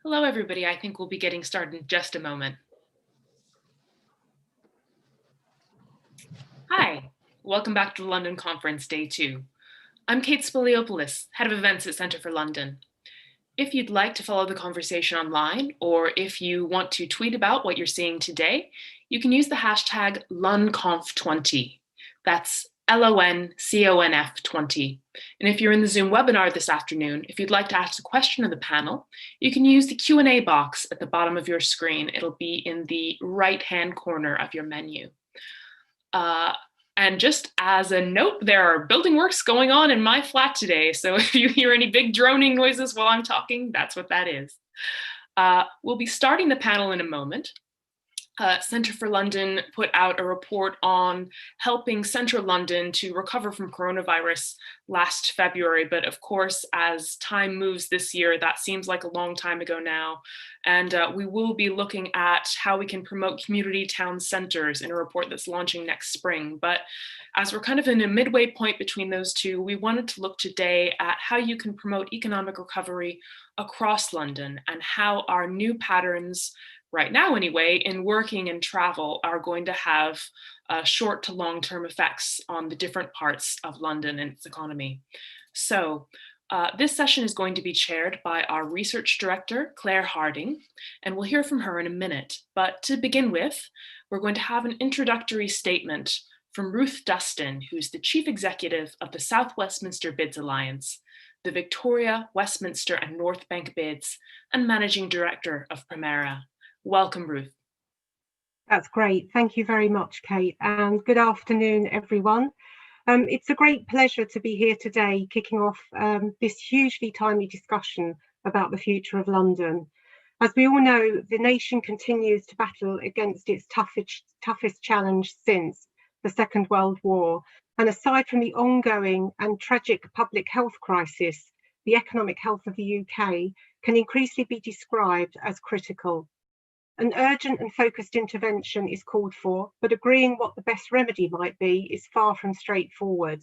Hello, everybody. I think we'll be getting started in just a moment. Hi, welcome back to the London Conference, Day 2. I'm Kate Spiliopoulos, Head of Events at Centre for London. If you'd like to follow the conversation online, or if you want to tweet about what you're seeing today, you can use the hashtag LUNCONF20. That's LONCONF20. And if you're in the Zoom webinar this afternoon, if you'd like to ask a question of the panel, you can use the Q&A box at the bottom of your screen. It'll be in the right-hand corner of your menu. And just as a note, there are building works going on in my flat today. So if you hear any big droning noises while I'm talking, that's what that is. We'll be starting the panel in a moment. Centre for London put out a report on helping Central London to recover from coronavirus last February. But of course, as time moves this year, that seems like a long time ago now. And we will be looking at how we can promote community town centres in a report that's launching next spring. But as we're kind of in a midway point between those two, we wanted to look today at how you can promote economic recovery across London and how our new patterns, right now anyway, in working and travel are going to have short to long-term effects on the different parts of London and its economy. So this session is going to be chaired by our research director, Clare Harding, and we'll hear from her in a minute. But to begin with, we're going to have an introductory statement from Ruth Dustin, who's the chief executive of the South Westminster Bids Alliance, the Victoria, Westminster and Northbank bids, and managing director of Primera. Welcome, Ruth. That's great. Thank you very much, Kate, and good afternoon, everyone. It's a great pleasure to be here today, kicking off this hugely timely discussion about the future of London. As we all know, the nation continues to battle against its toughest challenge since the Second World War. And aside from the ongoing and tragic public health crisis, the economic health of the UK can increasingly be described as critical. An urgent and focused intervention is called for, but agreeing what the best remedy might be is far from straightforward.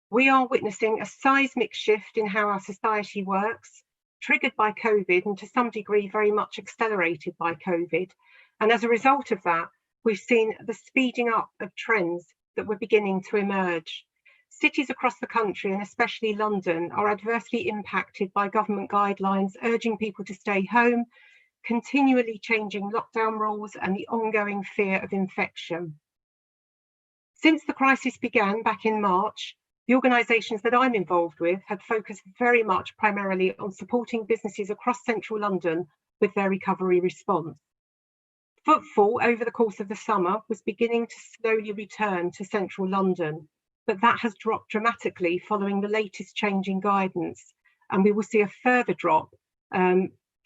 We are witnessing a seismic shift in how our society works, triggered by COVID and to some degree very much accelerated by COVID. And as a result of that, we've seen the speeding up of trends that were beginning to emerge. Cities across the country, and especially London, are adversely impacted by government guidelines urging people to stay home, continually changing lockdown rules and the ongoing fear of infection. Since the crisis began back in March, the organisations that I'm involved with have focused very much primarily on supporting businesses across central London with their recovery response. Footfall over the course of the summer was beginning to slowly return to central London, but that has dropped dramatically following the latest change in guidance, and we will see a further drop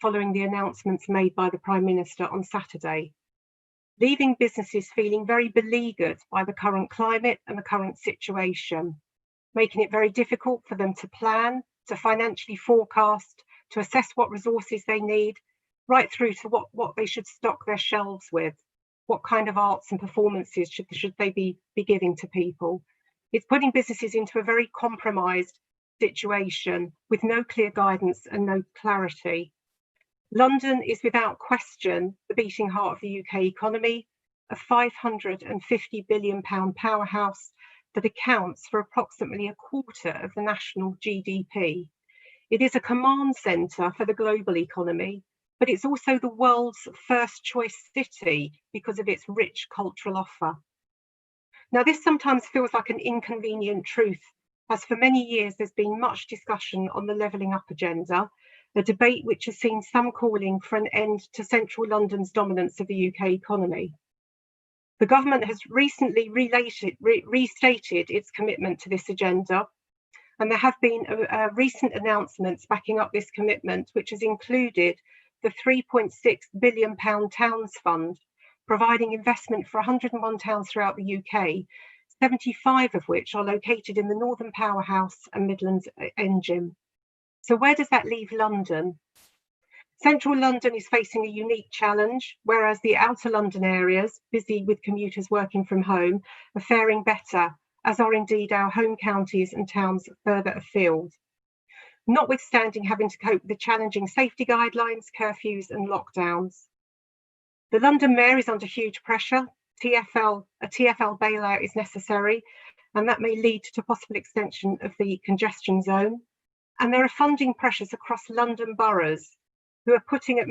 following the announcements made by the Prime Minister on Saturday, leaving businesses feeling very beleaguered by the current climate and the current situation, making it very difficult for them to plan, to financially forecast, to assess what resources they need, right through to what they should stock their shelves with, what kind of arts and performances should they be giving to people. It's putting businesses into a very compromised situation with no clear guidance and no clarity. London is without question the beating heart of the UK economy, a £550 billion powerhouse that accounts for approximately a quarter of the national GDP. It is a command centre for the global economy, but it's also the world's first choice city because of its rich cultural offer. Now, this sometimes feels like an inconvenient truth, as for many years there's been much discussion on the levelling up agenda, a debate which has seen some calling for an end to central London's dominance of the UK economy. The government has recently restated its commitment to this agenda, and there have been recent announcements backing up this commitment, which has included the £3.6 billion Towns Fund, providing investment for 101 towns throughout the UK, 75 of which are located in the Northern Powerhouse and Midlands Engine. So where does that leave London? Central London is facing a unique challenge, whereas the outer London areas, busy with commuters working from home, are faring better, as are indeed our home counties and towns further afield. notwithstanding having to cope with the challenging safety guidelines, curfews and lockdowns. The London Mayor is under huge pressure. A TfL bailout is necessary, and that may lead to possible extension of the congestion zone. And there are funding pressures across London boroughs who are putting at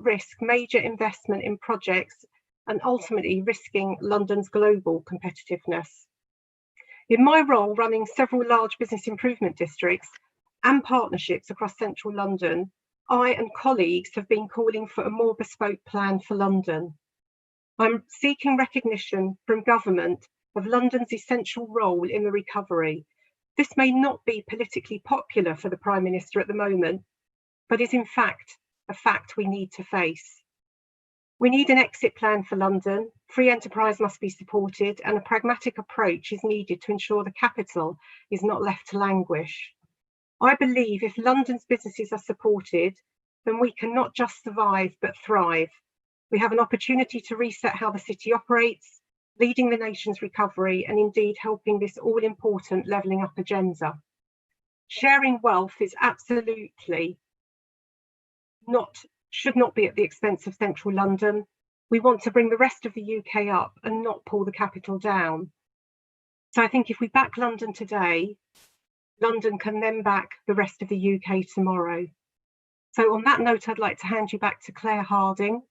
risk major investment in projects and ultimately risking London's global competitiveness. In my role running several large business improvement districts and partnerships across central London, I and colleagues have been calling for a more bespoke plan for London. I'm seeking recognition from government of London's essential role in the recovery. This may not be politically popular for the Prime Minister at the moment, but is in fact a fact we need to face. We need an exit plan for London, free enterprise must be supported, and a pragmatic approach is needed to ensure the capital is not left to languish. I believe if London's businesses are supported, then we can not just survive but thrive. We have an opportunity to reset how the city operates, leading the nation's recovery and indeed helping this all-important levelling up agenda. Sharing wealth is absolutely should not be at the expense of central London. We want to bring the rest of the UK up and not pull the capital down. So I think if we back London today, London can then back the rest of the UK tomorrow. So on that note, I'd like to hand you back to Clare Harding,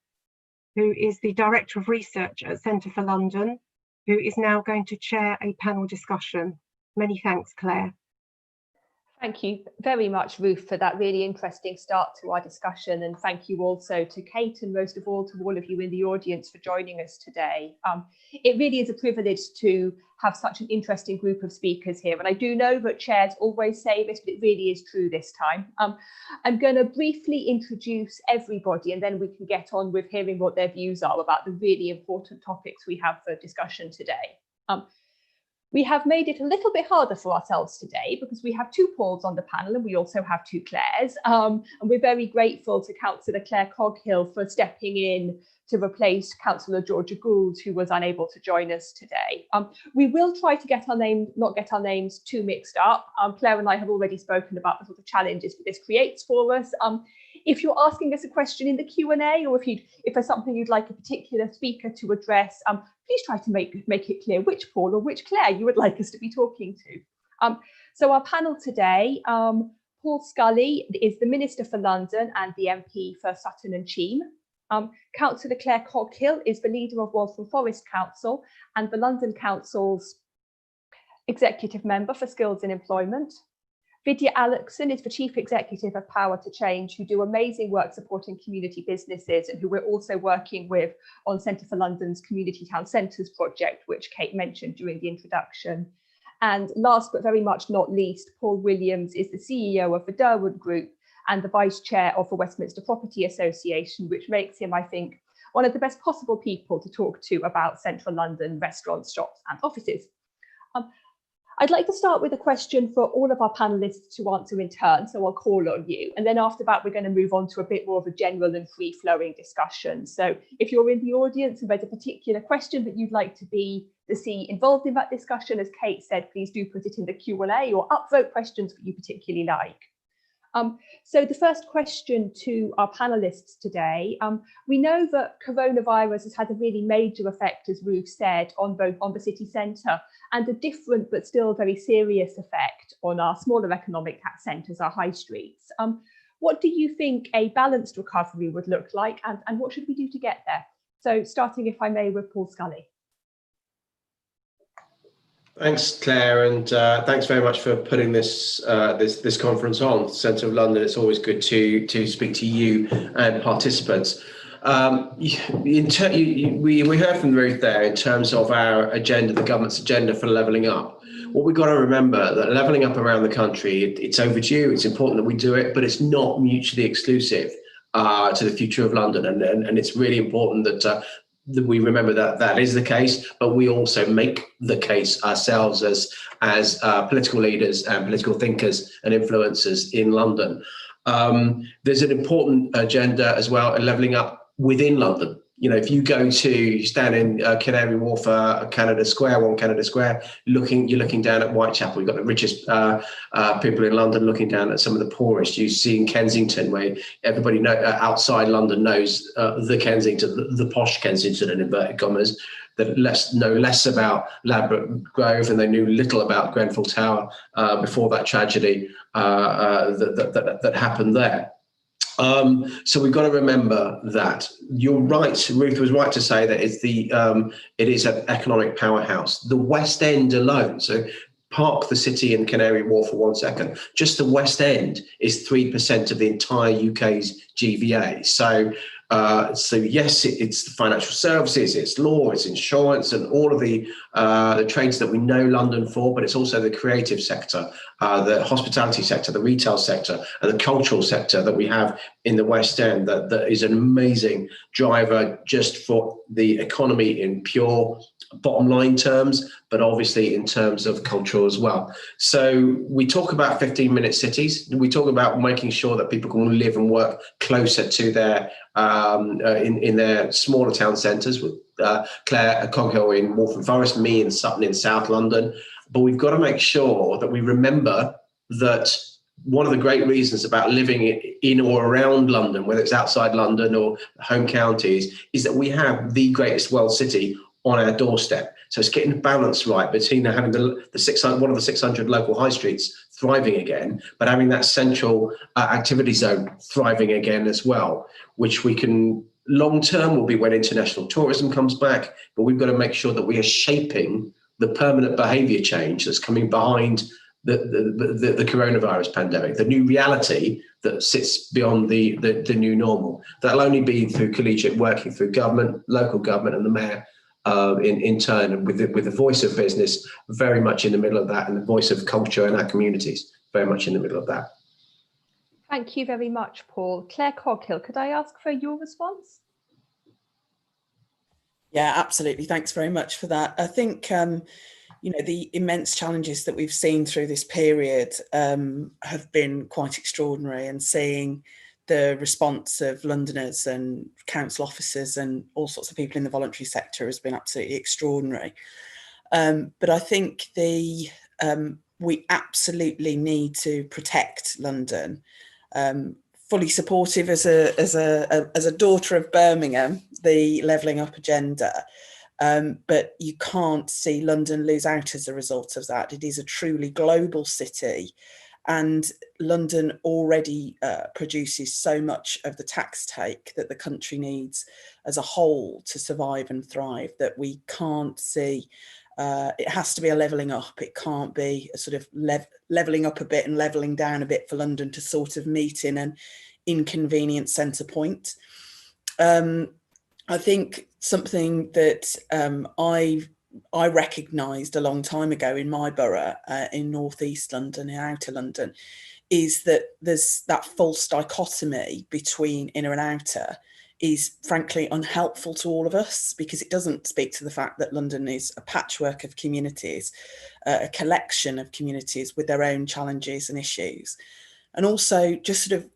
who is the Director of Research at Centre for London, who is now going to chair a panel discussion. Many thanks, Clare. Thank you very much, Ruth, for that really interesting start to our discussion. And thank you also to Kate and most of all to all of you in the audience for joining us today. It really is a privilege to have such an interesting group of speakers here. And I do know that chairs always say this, but it really is true this time. I'm going to briefly introduce everybody and then we can get on with hearing what their views are about the really important topics we have for discussion today. We have made it a little bit harder for ourselves today because we have two Pauls on the panel and we also have two Clares. And we're very grateful to Councillor Clare Coghill for stepping in to replace Councillor Georgia Gould, who was unable to join us today. We will try to not get our names too mixed up. Claire and I have already spoken about the sort of challenges that this creates for us. If you're asking us a question in the Q&A or if there's something you'd like a particular speaker to address, please try to make it clear which Paul or which Claire you would like us to be talking to. So our panel today, Paul Scully is the Minister for London and the MP for Sutton and Cheam. Councillor Clare Coghill is the leader of Waltham Forest Council and the London Council's executive member for skills and employment. Vidhya Alakeson is the Chief Executive of Power to Change, who do amazing work supporting community businesses and who we're also working with on Centre for London's Community Town Centres project, which Kate mentioned during the introduction. And last but very much not least, Paul Williams is the CEO of the Derwent Group and the Vice Chair of the Westminster Property Association, which makes him, I think, one of the best possible people to talk to about central London restaurants, shops and offices. I'd like to start with a question for all of our panellists to answer in turn, so I'll call on you. And then after that, we're going to move on to a bit more of a general and free-flowing discussion. So if you're in the audience and there's a particular question that you'd like to see involved in that discussion, as Kate said, please do put it in the Q&A or upvote questions that you particularly like. So the first question to our panellists today, we know that coronavirus has had a really major effect, as Ruth said, on the city centre, and a different but still very serious effect on our smaller economic centres, our high streets. What do you think a balanced recovery would look like, and what should we do to get there? So starting, if I may, with Paul Scully. Thanks, Claire, and thanks very much for putting this conference on, Centre of London. It's always good to speak to you and participants. We heard from Ruth there in terms of our agenda, the government's agenda for levelling up. What we've got to remember that levelling up around the country, it's overdue. It's important that we do it, but it's not mutually exclusive to the future of London, and it's really important that we remember that is the case, but we also make the case ourselves as political leaders and political thinkers and influencers in London. There's an important agenda as well in levelling up within London. if you stand in Canary Wharf, Canada Square, one Canada Square, you're looking down at Whitechapel. You've got the richest people in London looking down at some of the poorest. You see in Kensington, where everybody outside London knows the Kensington, the posh Kensington in inverted commas, that know less about Ladbroke Grove, and they knew little about Grenfell Tower before that tragedy that happened there. So we've got to remember that. You're right. Ruth was right to say that it is an economic powerhouse. The West End alone. So park the city in Canary Wharf for 1 second. Just the West End is 3% of the entire UK's GVA. So yes, it's the financial services, it's law, it's insurance, and all of the trades that we know London for. But it's also the creative sector, the hospitality sector, the retail sector, and the cultural sector that we have in the West End. That is an amazing driver just for the economy in pure bottom line terms, but obviously in terms of culture as well. So we talk about 15-minute cities. We talk about making sure that people can live and work closer to their in their smaller town centres, with Clare, Coghill in Waltham Forest, me in Sutton in South London. But we've got to make sure that we remember that one of the great reasons about living in or around London, whether it's outside London or home counties, is that we have the greatest world city on our doorstep. So it's getting the balance right between having one of the 600 local high streets thriving again, but having that central activity zone thriving again as well, which we can long term will be when international tourism comes back. But we've got to make sure that we are shaping the permanent behaviour change that's coming behind the coronavirus pandemic, the new reality that sits beyond the new normal. That'll only be through collegiate working through government, local government, and the mayor. In turn, and with the voice of business very much in the middle of that, and the voice of culture in our communities very much in the middle of that. Thank you very much, Paul. Clare Coghill, could I ask for your response? Yeah, absolutely. Thanks very much for that. I think, the immense challenges that we've seen through this period have been quite extraordinary, and seeing the response of Londoners and council officers and all sorts of people in the voluntary sector has been absolutely extraordinary. But I think we absolutely need to protect London. Fully supportive as a daughter of Birmingham, the levelling up agenda. But you can't see London lose out as a result of that. It is a truly global city. And London already produces so much of the tax take that the country needs as a whole to survive and thrive, that we can't see. It has to be a levelling up. It can't be a sort of levelling up a bit and levelling down a bit for London to sort of meet in an inconvenient centre point. I think something that I recognised a long time ago in my borough, in North East London, in Outer London, is that there's that false dichotomy between inner and outer is frankly unhelpful to all of us, because it doesn't speak to the fact that London is a patchwork of communities, a collection of communities with their own challenges and issues. And also just sort of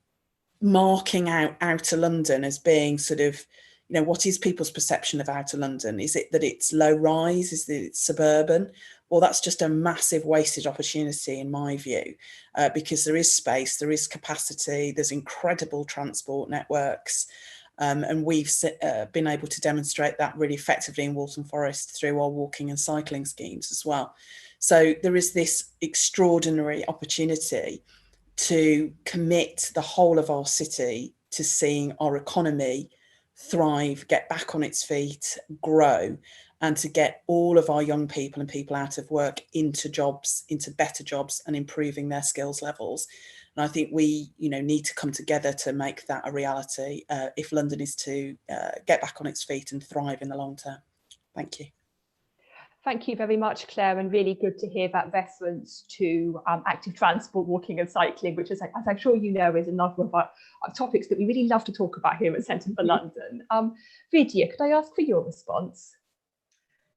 marking out Outer London as being sort of, what is people's perception of Outer London? Is it that it's low rise? Is that it's suburban? Well, that's just a massive wasted opportunity in my view, because there is space, there is capacity, there's incredible transport networks. And we've been able to demonstrate that really effectively in Waltham Forest through our walking and cycling schemes as well. So there is this extraordinary opportunity to commit the whole of our city to seeing our economy thrive, get back on its feet, grow, and to get all of our young people and people out of work into jobs, into better jobs, and improving their skills levels. And I think we, need to come together to make that a reality if London is to get back on its feet and thrive in the long term. Thank you. Thank you very much, Claire, and really good to hear that reference to active transport, walking and cycling, which is, as I'm sure you know, is another of our topics that we really love to talk about here at Centre for London. Vidhya, could I ask for your response?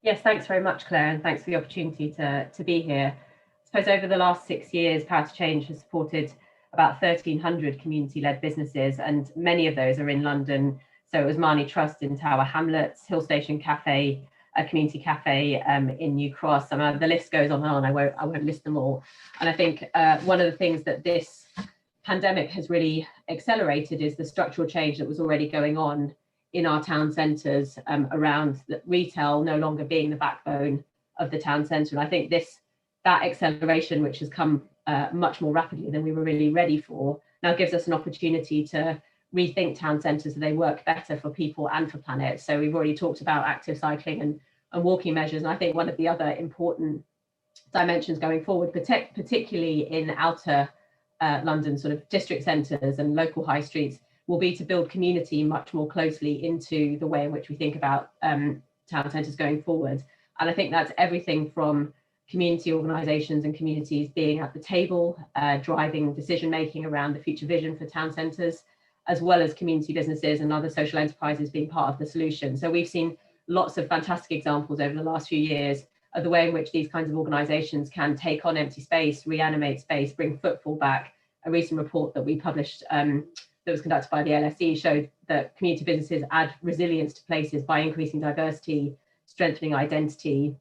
Yes, thanks very much, Claire, and thanks for the opportunity to be here. I suppose over the last 6 years, Power to Change has supported about 1,300 community-led businesses, and many of those are in London So it was Marnie Trust in Tower Hamlets, Hill Station Cafe, a community cafe in New Cross. The list goes on and on. I won't list them all. And I think one of the things that this pandemic has really accelerated is the structural change that was already going on in our town centres around retail no longer being the backbone of the town centre. And I think that acceleration, which has come much more rapidly than we were really ready for, now gives us an opportunity to rethink town centres so they work better for people and for planet. So we've already talked about active cycling and walking measures. And I think one of the other important dimensions going forward, particularly in outer London sort of district centres and local high streets, will be to build community much more closely into the way in which we think about town centres going forward. And I think that's everything from community organisations and communities being at the table, driving decision making around the future vision for town centres, as well as community businesses and other social enterprises being part of the solution. So we've seen lots of fantastic examples over the last few years of the way in which these kinds of organisations can take on empty space, reanimate space, bring footfall back. A recent report that we published that was conducted by the LSE showed that community businesses add resilience to places by increasing diversity, strengthening identity,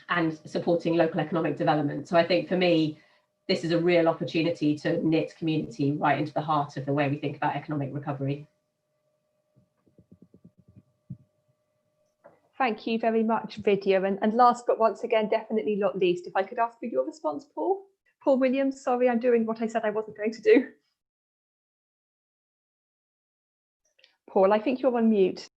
and supporting local economic development. So I think for me, this is a real opportunity to knit community right into the heart of the way we think about economic recovery. Thank you very much, Vidhya. And last but once again, definitely not least, if I could ask for your response, Paul. Paul Williams, sorry, I'm doing what I said I wasn't going to do. Paul, I think you're on mute.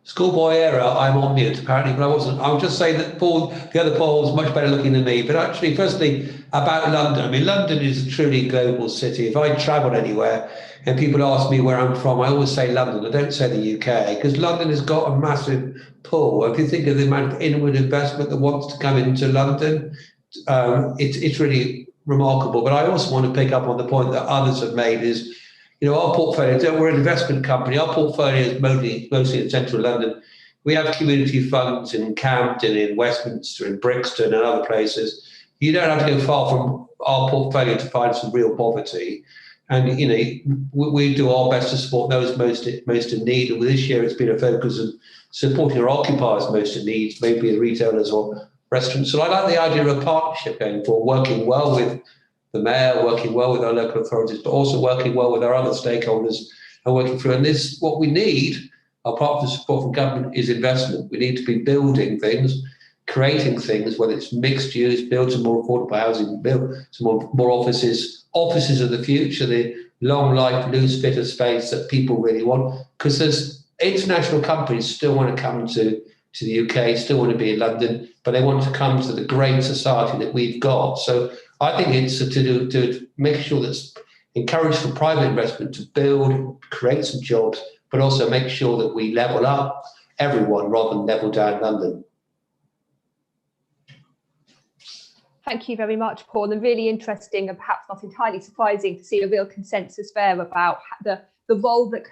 Schoolboy error, I'm on mute apparently, but I wasn't. I would just say that Paul, the other Paul, was much better looking than me. But actually, firstly, about London. I mean, London is a truly global city. If I travel anywhere and people ask me where I'm from, I always say London. I don't say the UK, because London has got a massive pull. If you think of the amount of inward investment that wants to come into London, it's really remarkable. But I also want to pick up on the point that others have made is, you know, our portfolio, we're an investment company. Our portfolio is mostly in central London. We have community funds in Camden, in Westminster, in Brixton and other places. You don't have to go far from our portfolio to find some real poverty. And, you know, we do our best to support those most in need. And this year it's been a focus of supporting our occupiers most in need, maybe the retailers or restaurants. So I like the idea of a partnership going forward, working well with the mayor, working well with our local authorities, but also working well with our other stakeholders and working through. And this, what we need, apart from support from government, is investment. We need to be building things, creating things, whether it's mixed use, build some more affordable housing, build some more offices of the future, the long life, loose fitter space that people really want. Because there's international companies still want to come to the UK, still want to be in London, but they want to come to the great society that we've got. So I think it's to make sure that's encouraged for private investment to build, create some jobs, but also make sure that we level up everyone rather than level down London. Thank you very much, Paul, and really interesting and perhaps not entirely surprising to see a real consensus there about the role that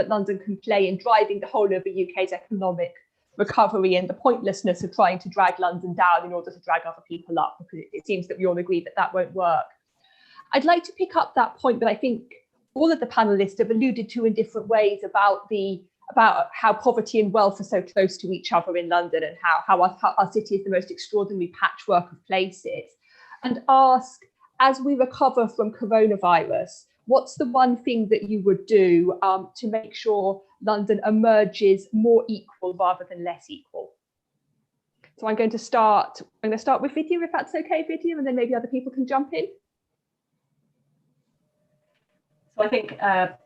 London can play in driving the whole of the UK's economic recovery and the pointlessness of trying to drag London down in order to drag other people up, because it seems that we all agree that that won't work. I'd like to pick up that point that I think all of the panelists have alluded to in different ways about how poverty and wealth are so close to each other in London, and how our city is the most extraordinary patchwork of places, and ask, as we recover from coronavirus, what's the one thing that you would do to make sure London emerges more equal rather than less equal? So I'm going to start with Vidhya, if that's okay, Vidhya, and then maybe other people can jump in. So I think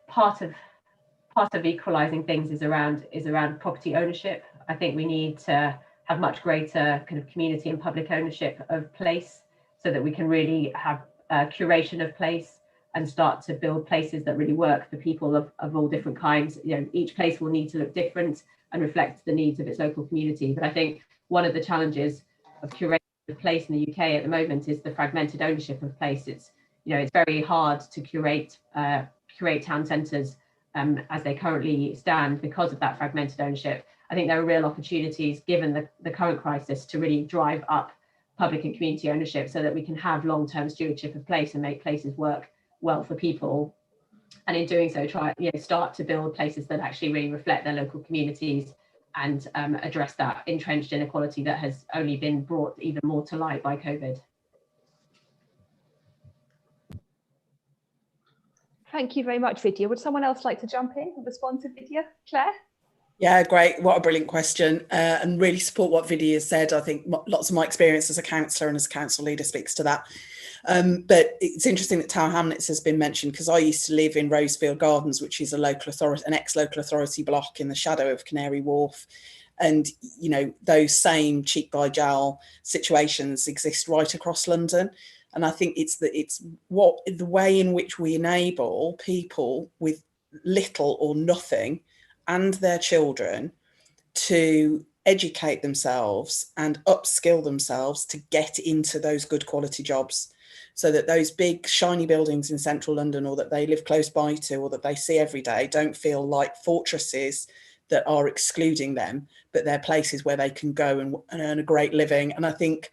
part of equalising things is around property ownership. I think we need to have much greater kind of community and public ownership of place, so that we can really have curation of place and start to build places that really work for people of all different kinds. You know, each place will need to look different and reflect the needs of its local community. But I think one of the challenges of curating of place in the UK at the moment is the fragmented ownership of place. It's very hard to curate town centres as they currently stand because of that fragmented ownership. I think there are real opportunities, given the current crisis, to really drive up public and community ownership, so that we can have long-term stewardship of place and make places work well for people. And in doing so, start to build places that actually really reflect their local communities and address that entrenched inequality that has only been brought even more to light by COVID. Thank you very much, Vidhya. Would someone else like to jump in and respond to Vidhya? Claire? Yeah, great. What a brilliant question, and really support what Vidhya said. I think lots of my experience as a councillor and as a council leader speaks to that. But it's interesting that Tower Hamlets has been mentioned, because I used to live in Rosefield Gardens, which is an ex-local authority block in the shadow of Canary Wharf. And, you know, those same cheek by jowl situations exist right across London. And I think it's the way in which we enable people with little or nothing and their children to educate themselves and upskill themselves to get into those good quality jobs, so that those big shiny buildings in central London, or that they live close by to, or that they see every day, don't feel like fortresses that are excluding them, but they're places where they can go and earn a great living. And I think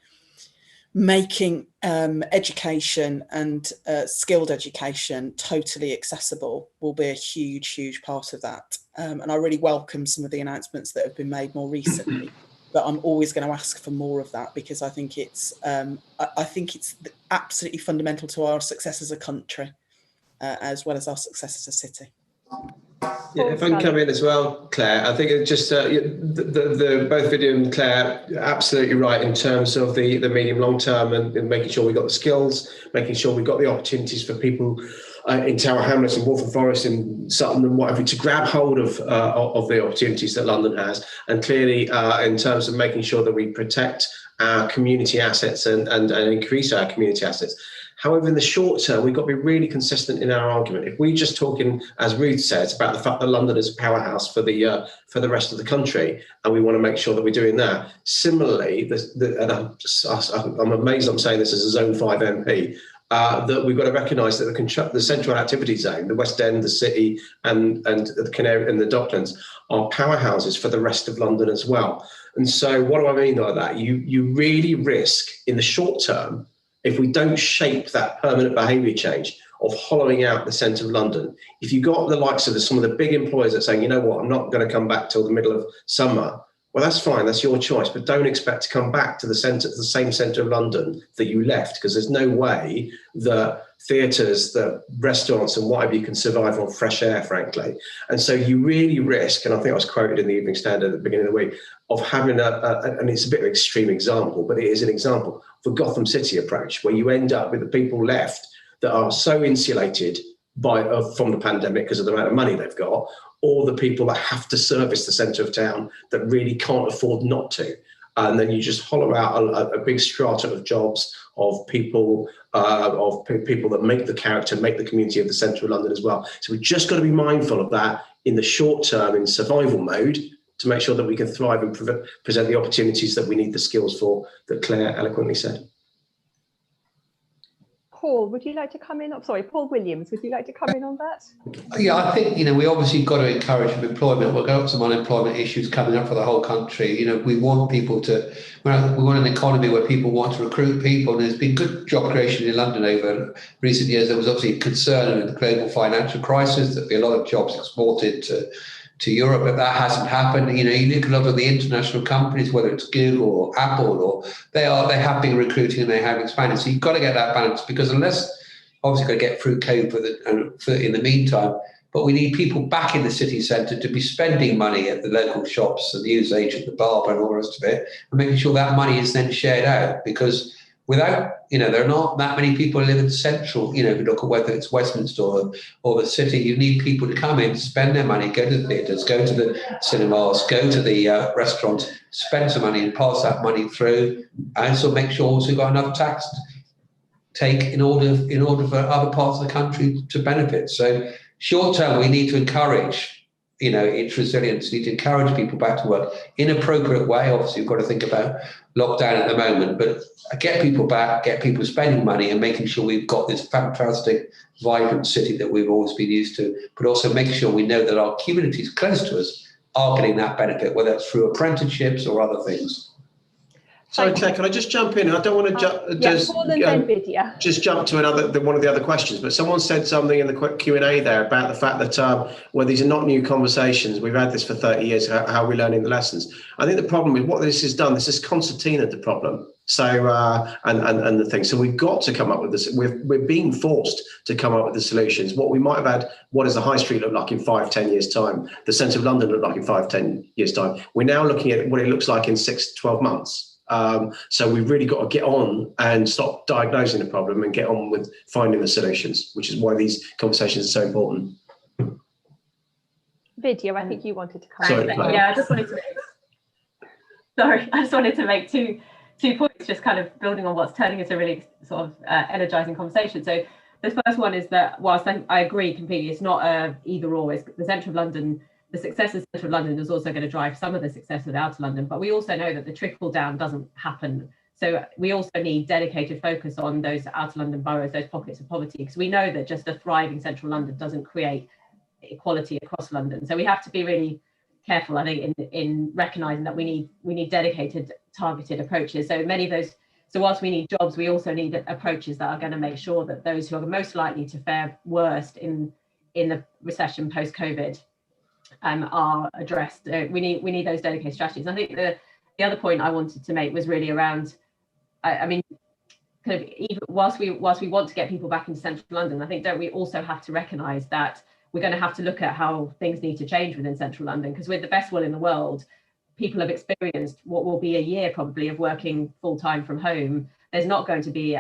making education and skilled education totally accessible will be a huge part of that. And I really welcome some of the announcements that have been made more recently, but I'm always going to ask for more of that, because I think it's absolutely fundamental to our success as a country, as well as our success as a city. Yeah, if I can come in as well, Claire, I think it just both Vidhya and Claire are absolutely right in terms of the medium long term, and making sure we got the skills, making sure we got the opportunities for people in Tower Hamlets and Waltham Forest and Sutton and whatever to grab hold of the opportunities that London has, and clearly in terms of making sure that we protect our community assets and increase our community assets. However, in the short term, we've got to be really consistent in our argument. If we just talking, as Ruth said, about the fact that London is a powerhouse for the rest of the country, and we want to make sure that we're doing that. Similarly, and I'm amazed I'm saying this as a Zone 5 MP, that we've got to recognise that the central activity zone, the West End, the City, and the Canary and the Docklands are powerhouses for the rest of London as well. And so, what do I mean by that? You really risk in the short term, if we don't shape that permanent behaviour change of hollowing out the centre of London. If you got the likes of some of the big employers that are saying, you know what, I'm not going to come back till the middle of summer. Well, that's fine, that's your choice, but don't expect to come back to the same centre of London that you left, because there's no way that theatres, the restaurants and whatever you can survive on fresh air, frankly. And so you really risk, and I think I was quoted in the Evening Standard at the beginning of the week, of having and it's a bit of an extreme example, but it is an example for Gotham City approach, where you end up with the people left that are so insulated from the pandemic because of the amount of money they've got, or the people that have to service the centre of town that really can't afford not to. And then you just hollow out a big strata of jobs of people that make the character, make the community of the centre of London as well. So we've just got to be mindful of that in the short term, in survival mode, to make sure that we can thrive and present the opportunities that we need the skills for, that Claire eloquently said. Paul, would you like to come in? Sorry, Paul Williams, would you like to come in on that? Yeah, I think, we obviously got to encourage employment. We've got some unemployment issues coming up for the whole country. We want people to, we want an economy where people want to recruit people. And there's been good job creation in London over recent years. There was obviously concern with the global financial crisis, there'd be a lot of jobs exported to Europe, but that hasn't happened. You look at a lot of the international companies, whether it's Google or Apple, or they have been recruiting and they have expanded. So you've got to get that balance, because unless, obviously, got to get through COVID in the meantime, but we need people back in the city centre to be spending money at the local shops, the newsagent, the barber, and all the rest of it, and making sure that money is then shared out, because without, there are not that many people who live in central, if you look at whether it's Westminster or the city, you need people to come in, spend their money, go to the theatres, go to the cinemas, go to the restaurants, spend some money and pass that money through, and so make sure also you've got enough tax to take in order for other parts of the country to benefit. So short term, we need to encourage its resilience. We need to encourage people back to work in an appropriate way. Obviously, we've got to think about lockdown at the moment, but get people back, get people spending money, and making sure we've got this fantastic, vibrant city that we've always been used to, but also making sure we know that our communities close to us are getting that benefit, whether it's through apprenticeships or other things. Sorry, Claire, can I just jump in? I don't want to just jump to one of the other questions, but someone said something in the Q&A there about the fact that, well, these are not new conversations. We've had this for 30 years. How are we learning the lessons? I think the problem is what this has done. This has concertinaed the problem. So, and the thing. So we've got to come up with this. We're being forced to come up with the solutions. What we might have had, what does the high street look like in 5-10 years time? The centre of London look like in 5-10 years time? We're now looking at what it looks like in 6-12 months. So we've really got to get on and stop diagnosing the problem and get on with finding the solutions, which is why these conversations are so important. Vidhya, I think you wanted to come. Sorry, yeah, I just wanted to make two points, just kind of building on what's turning into a really sort of energizing conversation. So the first one is that whilst I agree completely, it's not either or. It's the centre of London. The success of Central London is also going to drive some of the success of Outer London, but we also know that the trickle down doesn't happen. So we also need dedicated focus on those Outer London boroughs, those pockets of poverty, because we know that just a thriving Central London doesn't create equality across London. So we have to be really careful, I think, in recognising that we need dedicated, targeted approaches. So many of those. So whilst we need jobs, we also need approaches that are going to make sure that those who are most likely to fare worst in the recession post-COVID are addressed. We need those dedicated strategies. I think the other point I wanted to make was really around, I mean, kind of even whilst we want to get people back into Central London, I think don't we also have to recognise that we're going to have to look at how things need to change within Central London, because with the best will in the world, people have experienced what will be a year probably of working full time from home. There's not going to be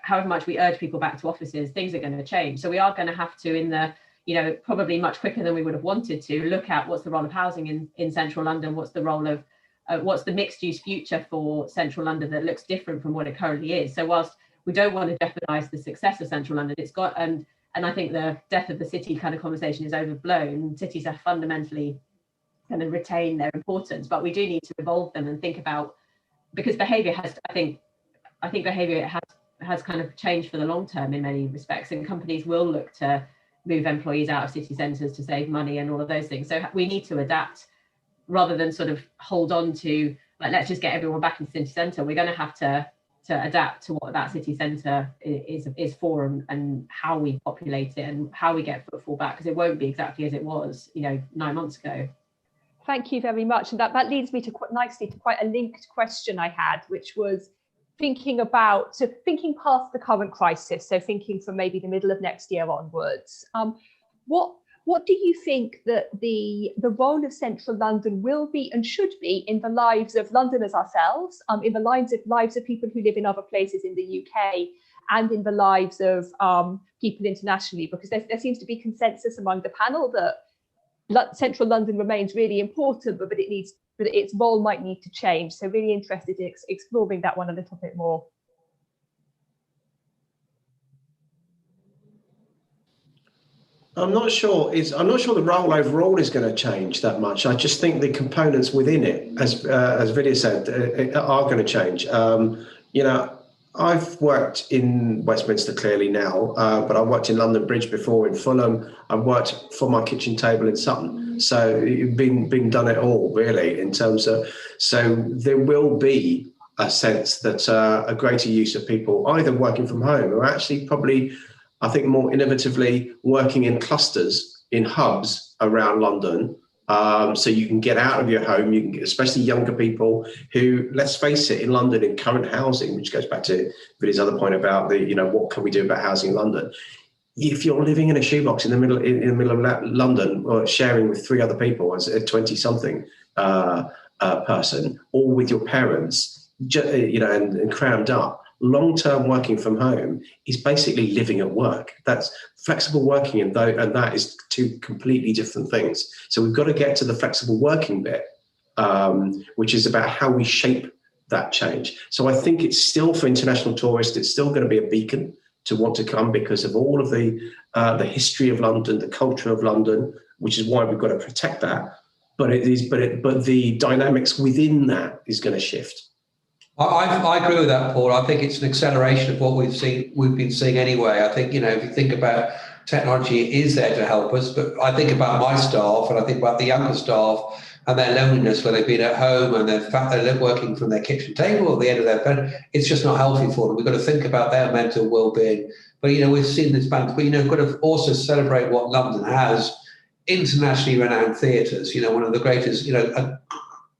however much we urge people back to offices, things are going to change. So we are going to have to, in the probably much quicker than we would have wanted to, look at what's the role of housing in Central London, what's the role of, what's the mixed use future for Central London that looks different from what it currently is. So whilst we don't want to jeopardise the success of Central London, it's got, and I think the death of the city kind of conversation is overblown. Cities have fundamentally kind of retain their importance, but we do need to evolve them and think about, because behaviour has, I think behaviour has kind of changed for the long term in many respects, and companies will look to move employees out of city centres to save money and all of those things. So we need to adapt rather than sort of hold on to, like, let's just get everyone back into city centre. We're going to have to adapt to what that city centre is for, and how we populate it and how we get footfall back, because it won't be exactly as it was 9 months ago. Thank you very much. And that leads me to quite nicely to quite a linked question I had, which was thinking past the current crisis, so thinking from maybe the middle of next year onwards. What do you think that the role of Central London will be and should be in the lives of Londoners ourselves, in the lives of people who live in other places in the UK, and in the lives of people internationally? Because there seems to be consensus among the panel that Central London remains really important, but its role might need to change. So really interested in exploring that one a little bit more. I'm not sure the role overall is going to change that much. I just think the components within it, as Vidhya said, are going to change. I've worked in Westminster clearly now, but I worked in London Bridge before, in Fulham. I've worked for my kitchen table in Sutton. So you've been done it all, really, in terms of, so there will be a sense that a greater use of people either working from home or actually probably, I think, more innovatively working in clusters, in hubs around London. So you can get out of your home, you can get, especially younger people who, let's face it, in London, in current housing, which goes back to Vidhya's other point about what can we do about housing in London? If you're living in a shoebox in the middle of London, or sharing with 3 other people as a 20-something person, or with your parents, and crammed up, long-term working from home is basically living at work. That's flexible working, and that is 2 completely different things. So we've got to get to the flexible working bit, which is about how we shape that change. So I think it's still, for international tourists, it's still going to be a beacon to want to come because of all of the history of London, the culture of London, which is why we've got to protect that. But the dynamics within that is going to shift. I agree with that, Paul. I think it's an acceleration of what we've been seeing anyway. I think, if you think about technology, it is there to help us, but I think about my staff and I think about the younger staff and their loneliness when they've been at home and they're working from their kitchen table or the end of their bed. It's just not healthy for them. We've got to think about their mental well-being. But, we've seen this balance, but, we've got to also celebrate what London has. Internationally renowned theatres, one of the greatest, a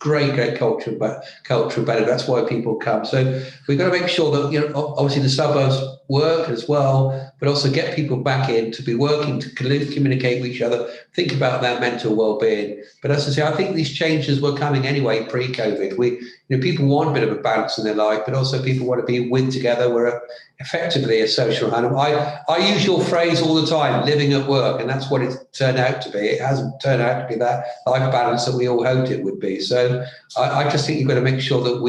great cultural benefit. That's why people come. So we've got to make sure that, obviously the suburbs work as well, but also get people back in to be working, to communicate with each other, think about their mental well-being. But as I say, I think these changes were coming anyway pre-COVID. People want a bit of a balance in their life, but also people want to be with together. We're effectively a social animal. I use your phrase all the time, living at work, and that's what it's turned out to be. It hasn't turned out to be that life balance that we all hoped it would be. So I just think you've got to make sure that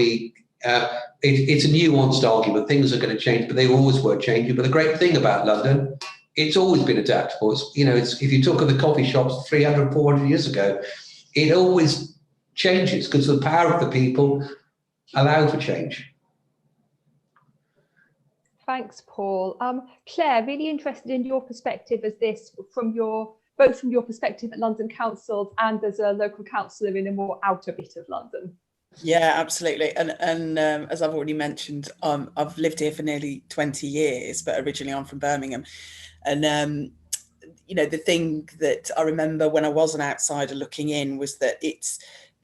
it's a nuanced argument. Things are going to change, but they always were changing. But the great thing about London, it's always been adaptable. If you talk of the coffee shops 300, 400 years ago, it always changes because the power of the people allow for change. Thanks, Paul. Claire, really interested in your perspective as this, both from your perspective at London Council and as a local councillor in a more outer bit of London. Yeah, absolutely. And as I've already mentioned, I've lived here for nearly 20 years, but originally I'm from Birmingham. And, the thing that I remember when I was an outsider looking in was that it's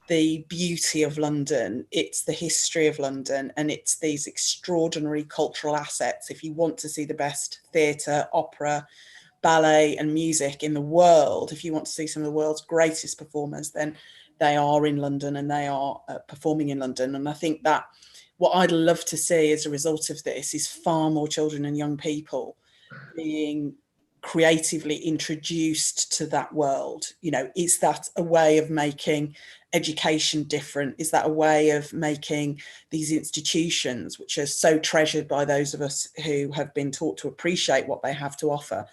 the beauty of London, it's the history of London, and it's these extraordinary cultural assets. If you want to see the best theatre, opera, ballet and music in the world, if you want to see some of the world's greatest performers, then they are in London and they are performing in London. And I think that what I'd love to see as a result of this is far more children and young people being creatively introduced to that world. Is that a way of making education different? Is that a way of making these institutions, which are so treasured by those of us who have been taught to appreciate what they have to offer,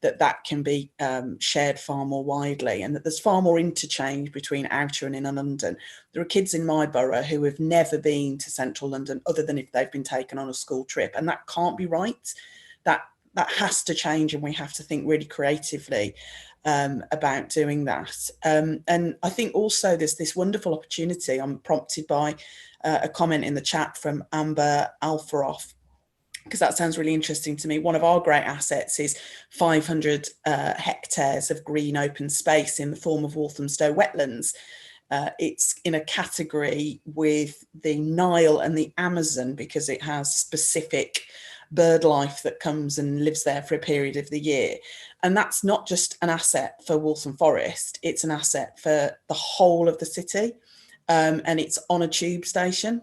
that can be shared far more widely, and that there's far more interchange between outer and inner London. There are kids in my borough who have never been to central London other than if they've been taken on a school trip, and that can't be right. That has to change, and we have to think really creatively about doing that. And I think also there's this wonderful opportunity. I'm prompted by a comment in the chat from Amber Alfaroff, because that sounds really interesting to me. One of our great assets is 500 hectares of green open space in the form of Walthamstow Wetlands. It's in a category with the Nile and the Amazon because it has specific bird life that comes and lives there for a period of the year. And that's not just an asset for Waltham Forest, it's an asset for the whole of the city. And it's on a tube station.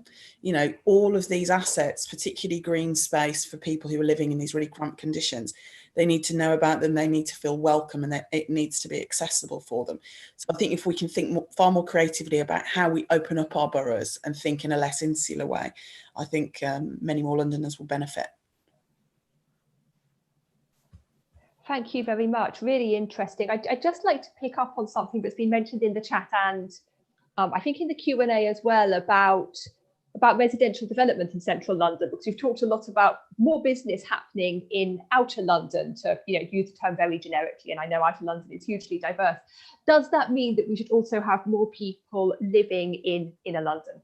All of these assets, particularly green space for people who are living in these really cramped conditions, they need to know about them, they need to feel welcome, and that it needs to be accessible for them. So I think if we can think far more creatively about how we open up our boroughs and think in a less insular way, I think many more Londoners will benefit. Thank you very much. Really interesting. I'd just like to pick up on something that's been mentioned in the chat and I think in the Q&A as well about residential development in central London, because we've talked a lot about more business happening in outer London, to use the term very generically, and I know outer London is hugely diverse. Does that mean that we should also have more people living in inner London?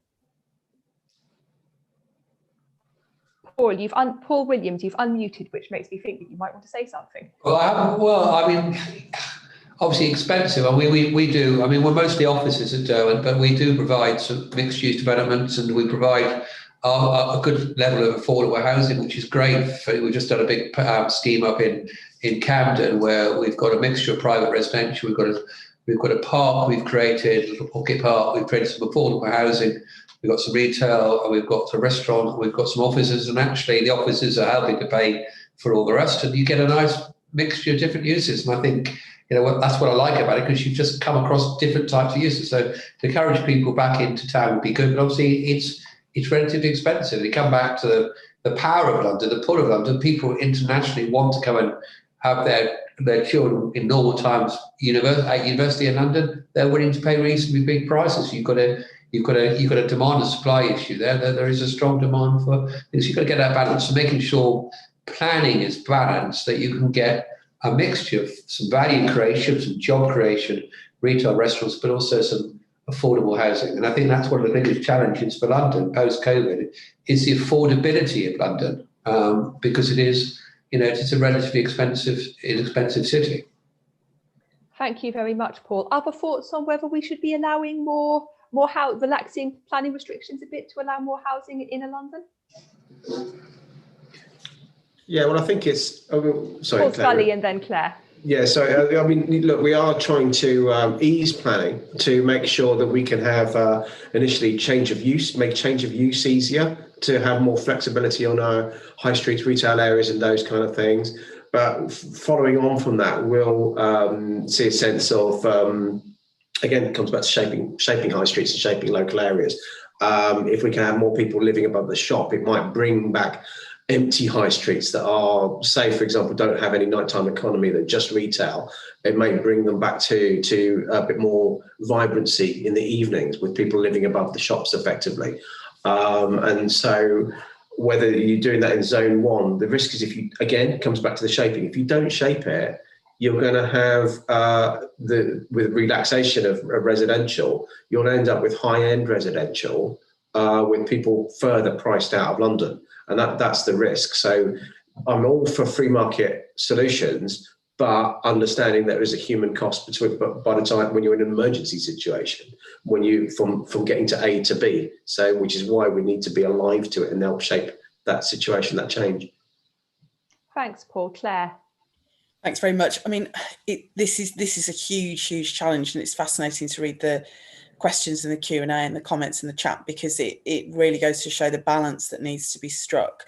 Paul Williams, you've unmuted, which makes me think that you might want to say something. Obviously expensive. We do. We're mostly offices at Derwent, but we do provide some mixed-use developments, and we provide a good level of affordable housing, which is great. We've just done a big scheme up in Camden where we've got a mixture of private residential. We've got a park we've created, a little pocket park. We've created some affordable housing. We've got some retail, and we've got a restaurant. We've got some offices, and actually the offices are helping to pay for all the rest. And you get a nice mixture of different uses. And I think that's what I like about it, because you've just come across different types of uses. So to encourage people back into town would be good, but obviously it's relatively expensive. They come back to the power of London, the pull of London. People internationally want to come and have their children in normal times at university in London. They're willing to pay reasonably big prices. You've got a demand and supply issue there. There is a strong demand for things. You've got to get that balance. So making sure planning is balanced, that you can get a mixture of some value creation, some job creation, retail, restaurants, but also some affordable housing. And I think that's one of the biggest challenges for London post-COVID is the affordability of London, because it is, it's a relatively inexpensive city. Thank you very much, Paul. Other thoughts on whether we should be allowing relaxing planning restrictions a bit to allow more housing in inner London? Yeah, well, I think it's. Sorry, Paul Scully and then Claire. Yeah, so I mean, look, we are trying to ease planning to make sure that we can have initially make change of use easier, to have more flexibility on our high streets, retail areas and those kind of things. But following on from that, we'll see a sense of, again, it comes back to shaping high streets and shaping local areas. If we can have more people living above the shop, it might bring back empty high streets that are, say, for example, don't have any nighttime economy, that just retail. It may bring them back to a bit more vibrancy in the evenings with people living above the shops effectively. And so whether you're doing that in zone 1, the risk is, if you, again, it comes back to the shaping. If you don't shape it, you're going to have, with relaxation of residential, you'll end up with high-end residential with people further priced out of London. And that's the risk. So I'm all for free market solutions, but understanding there is a human cost by the time when you're in an emergency situation, when you from getting to A to B. So which is why we need to be alive to it and help shape that situation, that change. Thanks, Paul. Claire. Thanks very much. I mean, this is a huge challenge, and it's fascinating to read the questions in the Q&A and the comments in the chat, because it really goes to show the balance that needs to be struck.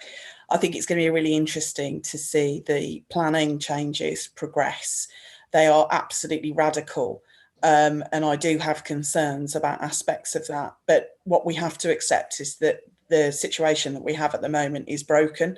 I think it's going to be really interesting to see the planning changes progress. They are absolutely radical, and I do have concerns about aspects of that. But what we have to accept is that the situation that we have at the moment is broken,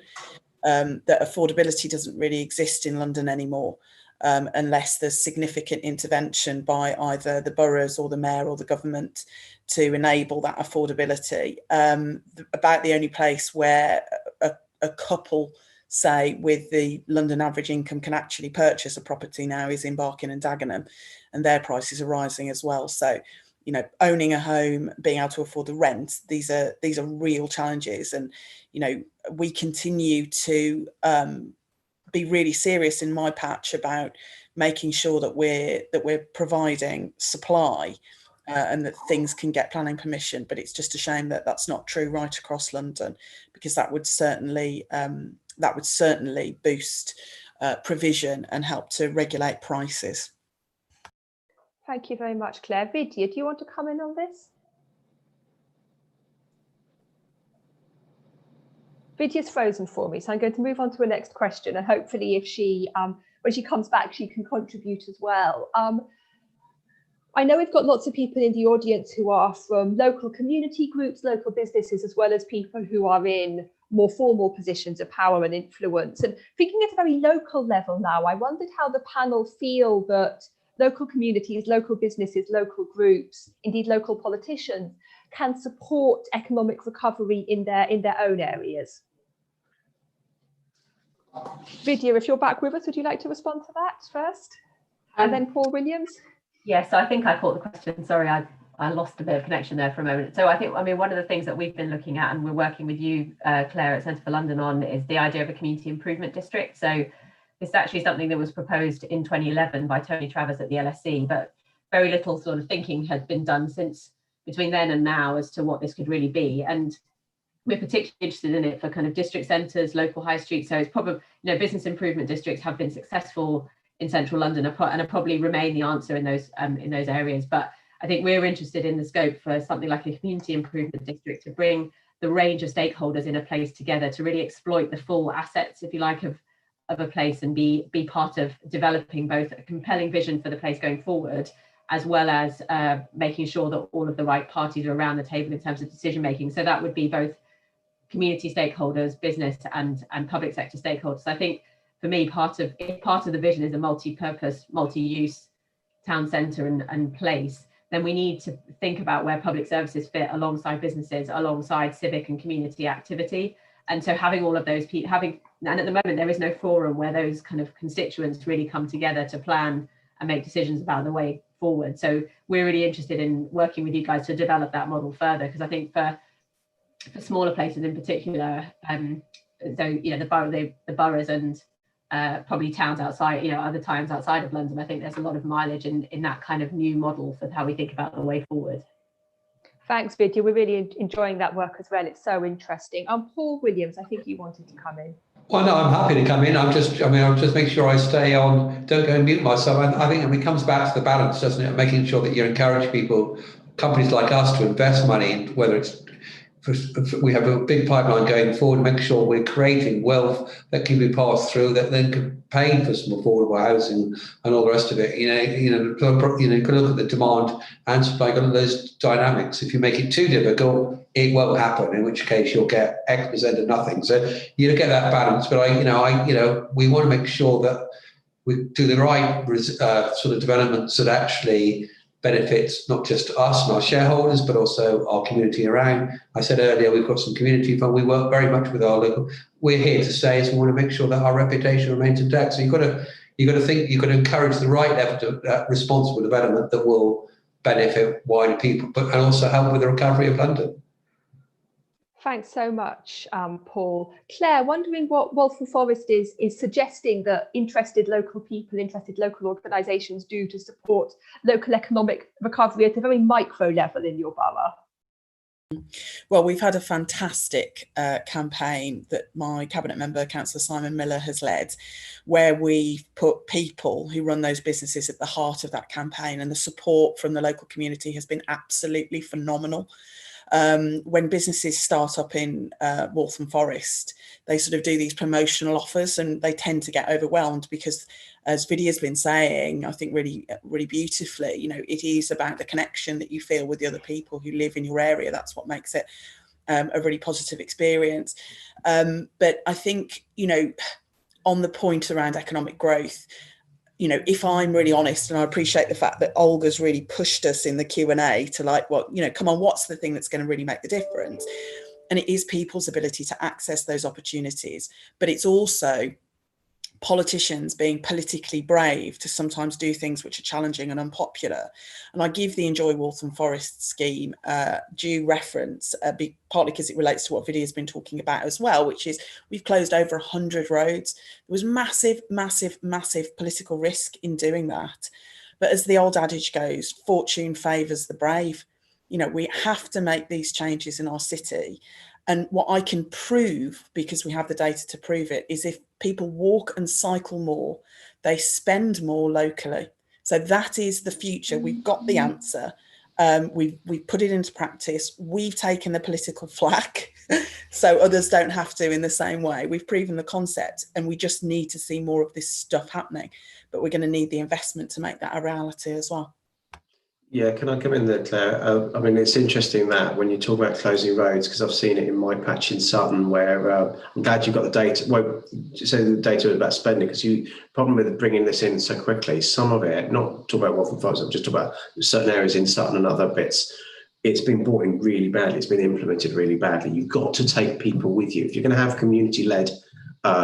that affordability doesn't really exist in London anymore. Unless there's significant intervention by either the boroughs or the mayor or the government to enable that affordability. About the only place where a couple, say, with the London average income can actually purchase a property now is in Barking and Dagenham, and their prices are rising as well. So, owning a home, being able to afford the rent, these are real challenges. And, we continue to be really serious in my patch about making sure that we're providing supply and that things can get planning permission. But it's just a shame that that's not true right across London, because that would certainly boost provision and help to regulate prices. Thank you very much, Claire. Vidhya, do you want to come in on this? Vidya's frozen for me, so I'm going to move on to the next question, and hopefully if she, when she comes back, she can contribute as well. I know we've got lots of people in the audience who are from local community groups, local businesses, as well as people who are in more formal positions of power and influence. And thinking at a very local level now, I wondered how the panel feel that local communities, local businesses, local groups, indeed local politicians, can support economic recovery in their own areas. Vidhya, if you're back with us, would you like to respond to that first? And then Paul Williams? Yes, so I think I caught the question. Sorry, I lost a bit of connection there for a moment. So I mean, one of the things that we've been looking at, and we're working with you, Clare, at Centre for London on, is the idea of a community improvement district. So this is actually something that was proposed in 2011 by Tony Travers at the LSE, but very little sort of thinking had been done since between then and now as to what this could really be. And we're particularly interested in it for kind of district centres, local high streets. So it's probably, business improvement districts have been successful in central London and probably remain the answer in those areas. But I think we're interested in the scope for something like a community improvement district to bring the range of stakeholders in a place together to really exploit the full assets, if you like, of a place, and be part of developing both a compelling vision for the place going forward, as well as making sure that all of the right parties are around the table in terms of decision making. So that would be both community stakeholders, business and public sector stakeholders. So I think for me, part of the vision is a multi-purpose, multi-use town centre and place. Then we need to think about where public services fit alongside businesses, alongside civic and community activity. And so having all of those people, and at the moment there is no forum where those kind of constituents really come together to plan and make decisions about the way forward. So we're really interested in working with you guys to develop that model further, because I think for smaller places in particular, so the boroughs and probably towns outside, other towns outside of London, I think there's a lot of mileage in that kind of new model for how we think about the way forward. Thanks, Vidhya. We're really enjoying that work as well. It's so interesting. Paul Williams, I think you wanted to come in. Well, no, I'm happy to come in. I'll just make sure I stay on, don't go and mute myself. I think it comes back to the balance, doesn't it? Making sure that you encourage people, companies like us, to invest money in, whether it's, we have a big pipeline going forward, make sure we're creating wealth that can be passed through, that then can pay for some affordable housing and all the rest of it. You can look at the demand and supply, got those dynamics. If you make it too difficult, it won't happen, in which case you'll get X% of nothing. So you get that balance. But we want to make sure that we do the right sort of developments that actually benefits not just us and our shareholders, but also our community around. I said earlier, we've got some community fund. We work very much with our local. We're here to stay, so we want to make sure that our reputation remains intact. So you've got to encourage the right level of responsible development that will benefit wider people, and also help with the recovery of London. Thanks so much, Paul. Claire, wondering what Waltham Forest is suggesting that interested local people, interested local organisations do to support local economic recovery at a very micro level in your borough. Well, we've had a fantastic campaign that my cabinet member, Councillor Simon Miller, has led, where we've put people who run those businesses at the heart of that campaign, and the support from the local community has been absolutely phenomenal. When businesses start up in Waltham Forest, they sort of do these promotional offers, and they tend to get overwhelmed because, as Vidhya's been saying, I think really, really beautifully, it is about the connection that you feel with the other people who live in your area. That's what makes it a really positive experience. But I think, on the point around economic growth, if I'm really honest, and I appreciate the fact that Olga's really pushed us in the Q&A to come on, what's the thing that's going to really make the difference? And it is people's ability to access those opportunities, but it's also politicians being politically brave to sometimes do things which are challenging and unpopular. And I give the Enjoy Waltham Forest scheme due reference, partly because it relates to what Vidhya has been talking about as well, which is we've closed over 100 roads. There was massive, massive, massive political risk in doing that. But as the old adage goes, fortune favours the brave. We have to make these changes in our city. And what I can prove, because we have the data to prove it, is if people walk and cycle more, they spend more locally. So that is the future. We've got the answer. We've put it into practice. We've taken the political flak, so others don't have to in the same way. We've proven the concept, and we just need to see more of this stuff happening. But we're going to need the investment to make that a reality as well. Yeah, can I come in there, Claire? It's interesting that when you talk about closing roads, because I've seen it in my patch in Sutton, where I'm glad you've got the data. Well, you say the data about spending, because the problem with bringing this in so quickly, some of it, not talk about Waltham Forest, I'm just talking about certain areas in Sutton and other bits, it's been brought in really badly. It's been implemented really badly. You've got to take people with you. If you're going to have community-led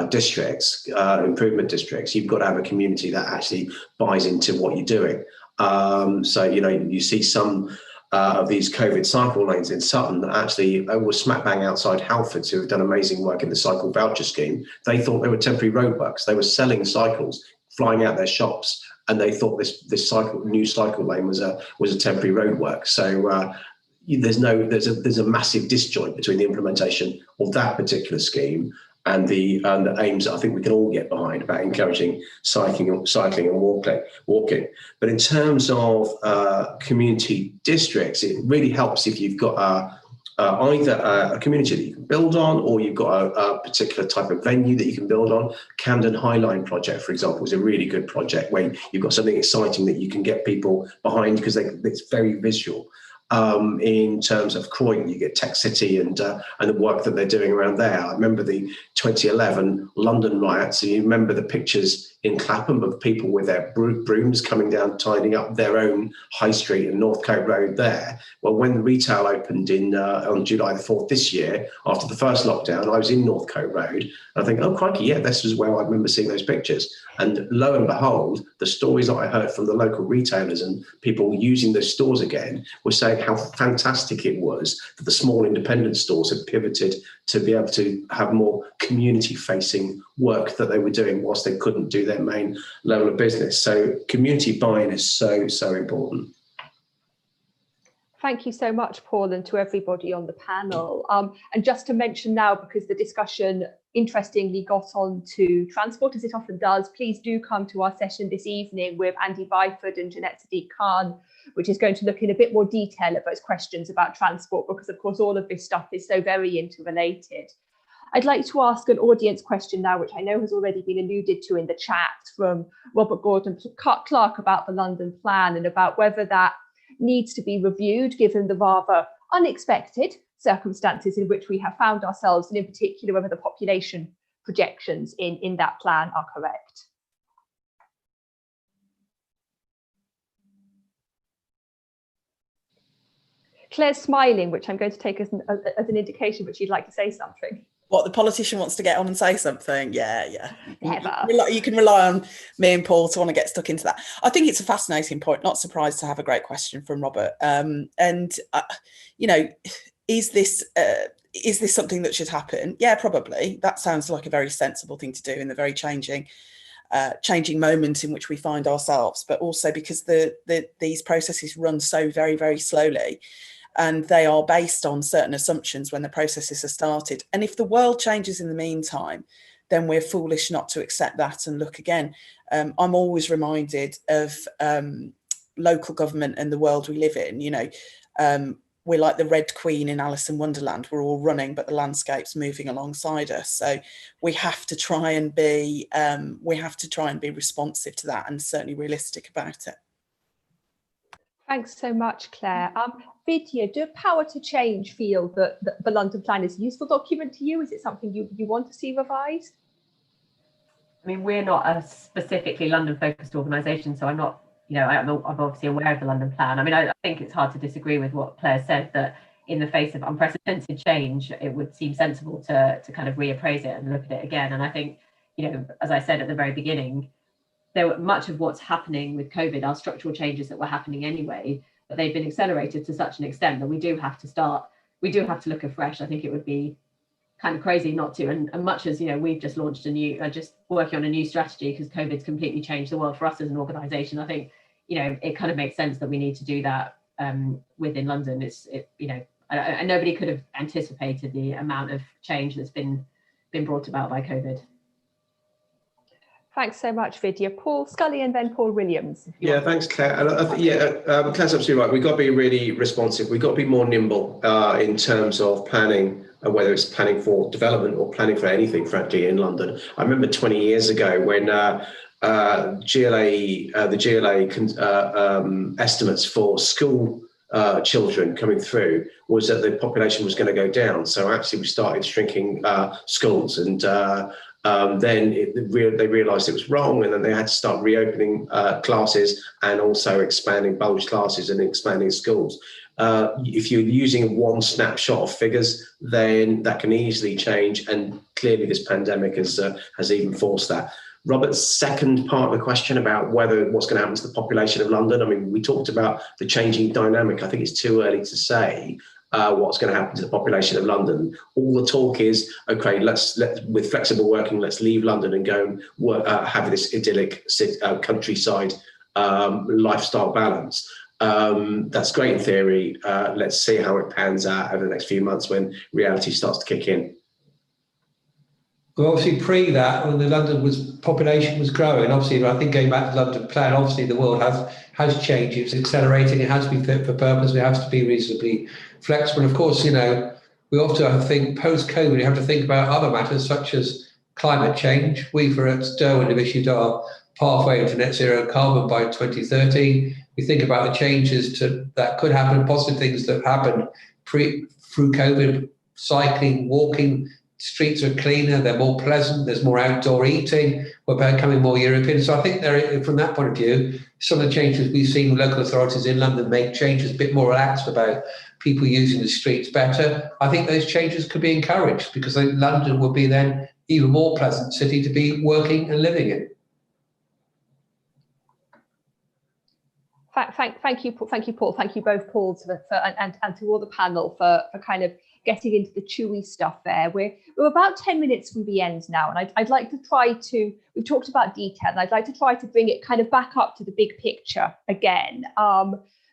districts, improvement districts, you've got to have a community that actually buys into what you're doing. So you see some of these COVID cycle lanes in Sutton that actually were smack bang outside Halfords, who have done amazing work in the cycle voucher scheme. They thought they were temporary roadworks. They were selling cycles, flying out their shops, and they thought this new cycle lane was a temporary roadwork. So there's a massive disjoint between the implementation of that particular scheme and the aims that I think we can all get behind about encouraging cycling and walking. But in terms of community districts, it really helps if you've got either a community that you can build on, or you've got a particular type of venue that you can build on. Camden Highline project, for example, is a really good project where you've got something exciting that you can get people behind because it's very visual. In terms of Croydon, you get Tech City and the work that they're doing around there. I remember the 2011 London riots, so you remember the pictures in Clapham of people with their brooms coming down, tidying up their own high street and Northcote Road there. Well, when the retail opened on July the 4th this year, after the first lockdown, I was in Northcote Road. And I think, oh, crikey, yeah, this is where I remember seeing those pictures. And lo and behold, the stories that I heard from the local retailers and people using those stores again were saying how fantastic it was that the small independent stores had pivoted to be able to have more community-facing work that they were doing whilst they couldn't do their main level of business. So community buy-in is so, so important. Thank you so much, Paul, and to everybody on the panel. And just to mention now, because the discussion interestingly got on to transport, as it often does, please do come to our session this evening with Andy Byford and Jeanette Sadiq Khan, which is going to look in a bit more detail at those questions about transport, because of course all of this stuff is so very interrelated. I'd like to ask an audience question now, which I know has already been alluded to in the chat from Robert Gordon Clark about the London plan and about whether that needs to be reviewed given the rather unexpected circumstances in which we have found ourselves, and in particular whether the population projections in that plan are correct. Claire's smiling, which I'm going to take as an indication that she'd like to say something. What, the politician wants to get on and say something? Yeah. Never. You can rely on me and Paul to want to get stuck into that. I think it's a fascinating point. Not surprised to have a great question from Robert. You know, is this something that should happen? Yeah, probably. That sounds like a very sensible thing to do in the very changing moment in which we find ourselves. But also because these processes run so very, very slowly. And they are based on certain assumptions when the processes are started. And if the world changes in the meantime, then we're foolish not to accept that and look again. I'm always reminded of local government and the world we live in. You know, we're like the Red Queen in Alice in Wonderland. We're all running, but the landscape's moving alongside us. So we have to try and be responsive to that and certainly realistic about it. Thanks so much, Claire. Vidhya, do Power to Change feel that the London Plan is a useful document to you? Is it something you want to see revised? I mean, we're not a specifically London-focused organisation, so I'm not, you know, I'm obviously aware of the London Plan. I mean, I think it's hard to disagree with what Claire said, that in the face of unprecedented change, it would seem sensible to kind of reappraise it and look at it again. And I think, you know, as I said at the very beginning, much of what's happening with COVID are structural changes that were happening anyway, but they've been accelerated to such an extent that we do have to look afresh. I think it would be kind of crazy not to. And much as, you know, we've just launched just working on a new strategy because COVID's completely changed the world for us as an organisation. I think, you know, it kind of makes sense that we need to do that within London. You know, and nobody could have anticipated the amount of change that's been brought about by COVID. Thanks so much, Vidhya. Paul Scully and then Paul Williams. Yeah, thanks, Claire. And Claire's absolutely right. We've got to be really responsive. We've got to be more nimble in terms of planning, whether it's planning for development or planning for anything, frankly, in London. I remember 20 years ago when the GLA estimates for school children coming through was that the population was going to go down. So actually we started shrinking schools, and then they realised it was wrong, and then they had to start reopening classes and also expanding bulge classes and expanding schools. If you're using one snapshot of figures, then that can easily change, and clearly this pandemic has even forced that. Robert's second part of the question about what's going to happen to the population of London. I mean, we talked about the changing dynamic. I think it's too early to say what's going to happen to the population of London. All the talk is, okay, let's with flexible working, let's leave London and go and work, have this idyllic countryside lifestyle balance. That's great in theory. Let's see how it pans out over the next few months when reality starts to kick in. Well, obviously, pre that, when the London population was growing, obviously, I think going back to the London Plan, obviously the world has changed. It's accelerating. It has to be fit for purpose. We have to be reasonably flexible. And of course, you know, we often have to think post-COVID. We have to think about other matters such as climate change. We, for at Derwent, have issued our pathway to net zero carbon by 2030. We think about the changes that could happen, positive things that happened through COVID, cycling, walking, streets are cleaner, they're more pleasant, there's more outdoor eating, we're becoming more European. So I think from that point of view, some of the changes we've seen local authorities in London make changes a bit more relaxed about people using the streets better. I think those changes could be encouraged because I think London would be then even more pleasant city to be working and living in. Thank you, Paul. Thank you both, Paul, and to all the panel for kind of getting into the chewy stuff there. We're about 10 minutes from the end now, and I'd like to try to, we've talked about detail, and I'd like to try to bring it kind of back up to the big picture again.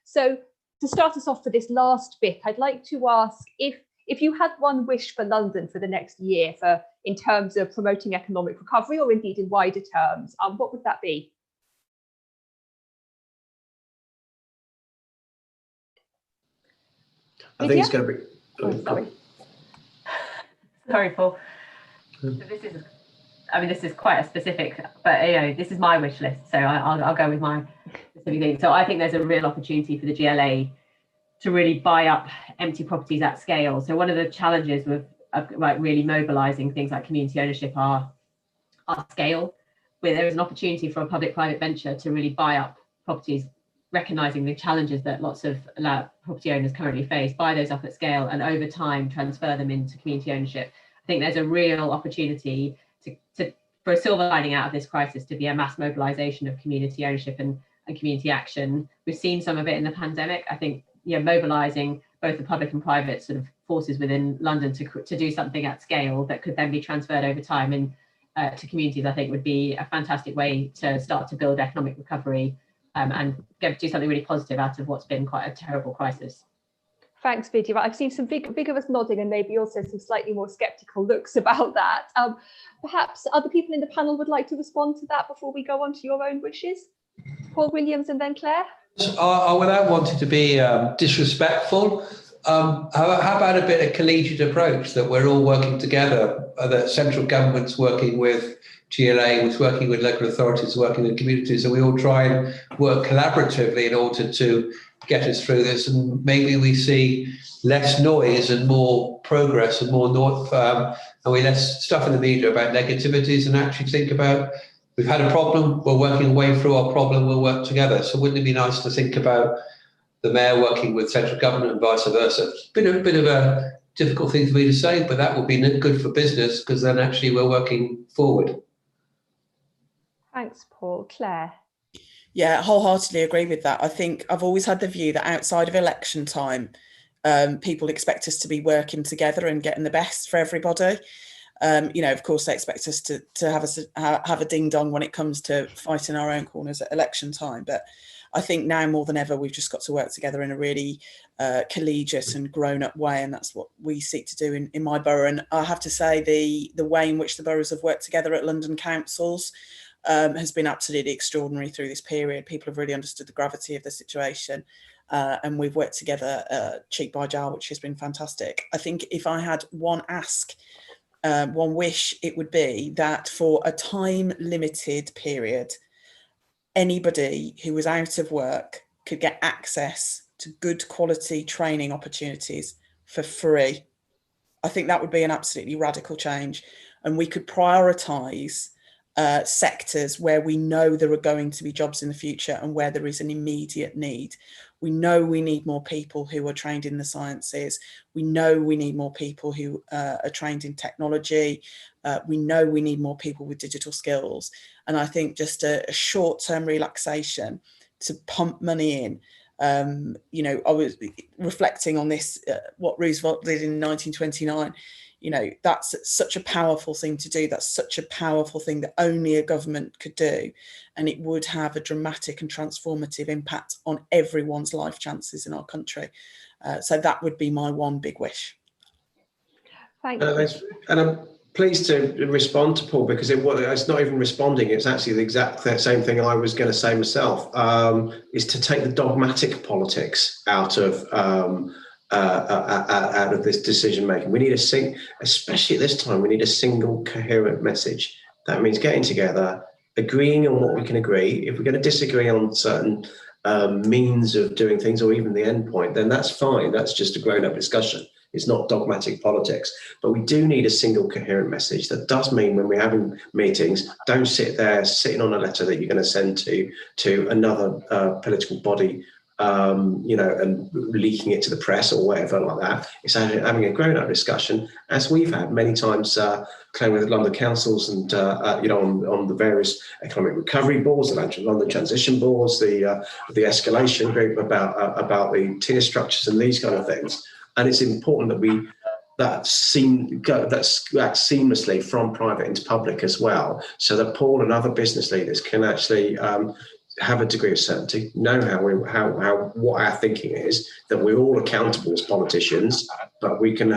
So to start us off for this last bit, I'd like to ask if you had one wish for London for the next year in terms of promoting economic recovery, or indeed in wider terms, what would that be? I think it's going to be. Sorry. Sorry, Paul. So this is quite a specific, but this is my wish list, so I'll go with my specific thing. So I think there's a real opportunity for the GLA to really buy up empty properties at scale. So one of the challenges with really mobilising things like community ownership are scale, where there is an opportunity for a public-private venture to really buy up properties, recognising the challenges that lots of property owners currently face, buy those up at scale, and over time transfer them into community ownership. I think there's a real opportunity for a silver lining out of this crisis to be a mass mobilisation of community ownership and community action. We've seen some of it in the pandemic. I think mobilising both the public and private sort of forces within London to do something at scale that could then be transferred over time to communities, I think would be a fantastic way to start to build economic recovery and do something really positive out of what's been quite a terrible crisis. Thanks, Vidhya. I've seen some big of us nodding and maybe also some slightly more sceptical looks about that. Perhaps other people in the panel would like to respond to that before we go on to your own wishes. Paul Williams and then Claire. Without wanting to be disrespectful, how about a bit of collegiate approach that we're all working together, that central government's working with GLA, was working with local authorities, working with communities, and we all try and work collaboratively in order to get us through this, and maybe we see less noise and more progress and and we less stuff in the media about negativities, and actually think about, we've had a problem, we're working our way through our problem, we'll work together. So wouldn't it be nice to think about the mayor working with central government and vice versa? Bit of a difficult thing for me to say, but that would be good for business, because then actually we're working forward. Thanks, Paul. Claire. Yeah, wholeheartedly agree with that. I think I've always had the view that outside of election time, people expect us to be working together and getting the best for everybody. Of course, they expect us to have a ding dong when it comes to fighting our own corners at election time. But I think now more than ever, we've just got to work together in a really collegiate and grown-up way, and that's what we seek to do in my borough. And I have to say, the way in which the boroughs have worked together at London councils has been absolutely extraordinary through this period. People have really understood the gravity of the situation, and we've worked together cheek by jowl, which has been fantastic. I think if I had one ask, one wish, it would be that for a time-limited period, anybody who was out of work could get access to good quality training opportunities for free. I think that would be an absolutely radical change, and we could prioritise sectors where we know there are going to be jobs in the future and where there is an immediate need. We know we need more people who are trained in the sciences. We know we need more people who are trained in technology. We know we need more people with digital skills. And I think just a short-term relaxation to pump money in. I was reflecting on this, what Roosevelt did in 1929. That's such a powerful thing to do. That's such a powerful thing that only a government could do. And it would have a dramatic and transformative impact on everyone's life chances in our country. So that would be my one big wish. Thank you. And I'm pleased to respond to Paul, because it's not even responding. It's actually the exact same thing I was going to say myself, is to take the dogmatic politics out of this decision making. We need especially at this time, we need a single coherent message. That means getting together, agreeing on what we can agree. If we're going to disagree on certain means of doing things, or even the end point, then that's fine. That's just a grown-up discussion. It's not dogmatic politics. But we do need a single coherent message. That does mean when we're having meetings, don't sit there sitting on a letter that you're going to send to another political body, and leaking it to the press or whatever like that. It's having a grown-up discussion, as we've had many times, Clare, with London councils and on the various economic recovery boards, the London transition boards, the escalation group about the tier structures and these kind of things. And it's important that that seamlessly from private into public as well, so that Paul and other business leaders can actually have a degree of certainty, know what our thinking is, that we're all accountable as politicians, but we can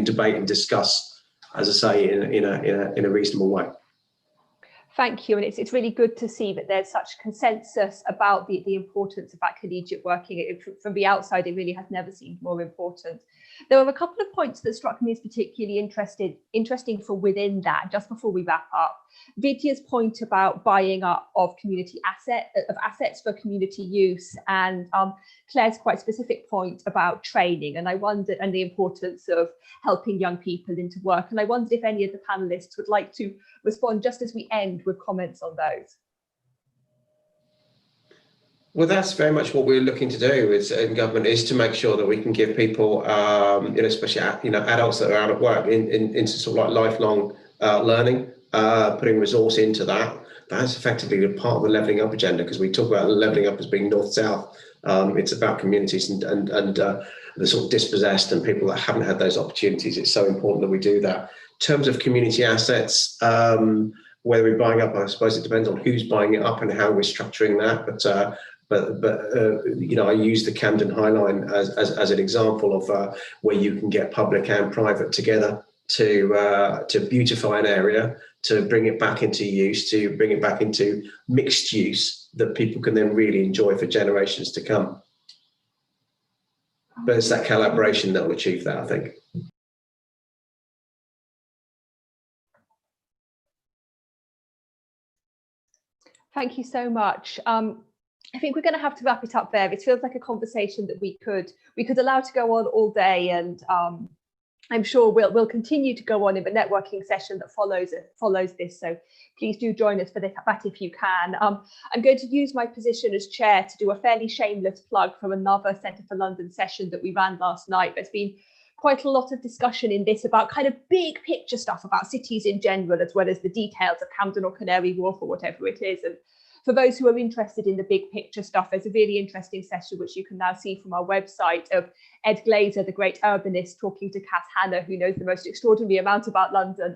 debate and discuss, as I say, in a reasonable way. Thank you, and it's really good to see that there's such consensus about the importance of that collegiate working. From the outside, it really has never seemed more important. There were a couple of points that struck me as particularly interesting for within that, just before we wrap up. Vidhya's point about buying up of assets for community use, and Claire's quite specific point about training, and the importance of helping young people into work. And I wondered if any of the panelists would like to respond just as we end with comments on those. Well, that's very much what we're looking to do in government, is to make sure that we can give people, especially adults that are out of work, into sort of like lifelong learning, putting resource into that. That's effectively a part of the levelling up agenda, because we talk about levelling up as being north-south. It's about communities and the sort of dispossessed and people that haven't had those opportunities. It's so important that we do that. In terms of community assets, whether we're buying up, I suppose it depends on who's buying it up and how we're structuring that. But I use the Camden High Line as an example of where you can get public and private together to beautify an area, to bring it back into use, to bring it back into mixed use that people can then really enjoy for generations to come. But it's that collaboration that will achieve that, I think. Thank you so much. I think we're going to have to wrap it up there. It feels like a conversation that we could allow to go on all day, and I'm sure we'll continue to go on in the networking session that follows this. So please do join us for that if you can. I'm going to use my position as chair to do a fairly shameless plug for another Centre for London session that we ran last night. There's been quite a lot of discussion in this about kind of big picture stuff about cities in general, as well as the details of Camden or Canary Wharf or whatever it is. And for those who are interested in the big picture stuff, there's a really interesting session which you can now see from our website of Ed Glazer, the great urbanist, talking to Kath Hanna, who knows the most extraordinary amount about London,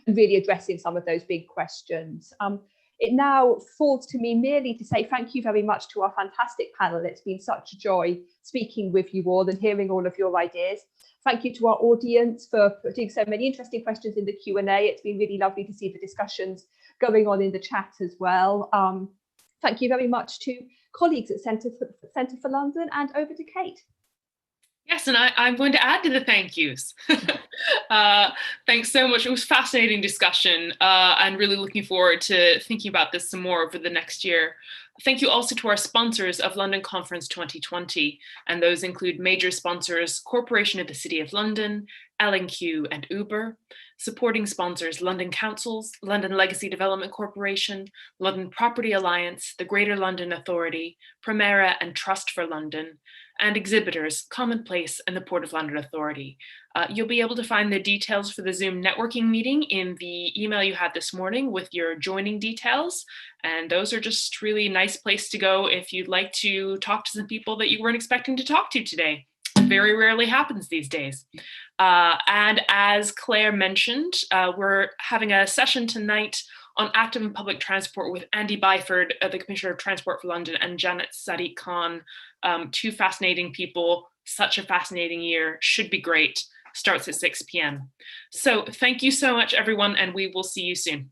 and really addressing some of those big questions. It now falls to me merely to say thank you very much to our fantastic panel. It's been such a joy speaking with you all and hearing all of your ideas. Thank you to our audience for putting so many interesting questions in the Q&A. It's been really lovely to see the discussions going on in the chat as well. Thank you very much to colleagues at Centre for London, and over to Kate. Yes, and I'm going to add to the thank yous. Thanks so much. It was a fascinating discussion, and really looking forward to thinking about this some more over the next year. Thank you also to our sponsors of London Conference 2020, and those include major sponsors, Corporation of the City of London, L&Q and Uber, supporting sponsors London Councils, London Legacy Development Corporation, London Property Alliance, the Greater London Authority, Primera and Trust for London, and exhibitors Commonplace and the Port of London Authority. You'll be able to find the details for the Zoom networking meeting in the email you had this morning with your joining details. And those are just really a nice place to go if you'd like to talk to some people that you weren't expecting to talk to today. It very rarely happens these days. And as Claire mentioned, we're having a session tonight on active and public transport with Andy Byford, the Commissioner of Transport for London, and Janet Sadiq Khan, two fascinating people. Such a fascinating year, should be great. Starts at 6 p.m. So thank you so much, everyone, and we will see you soon.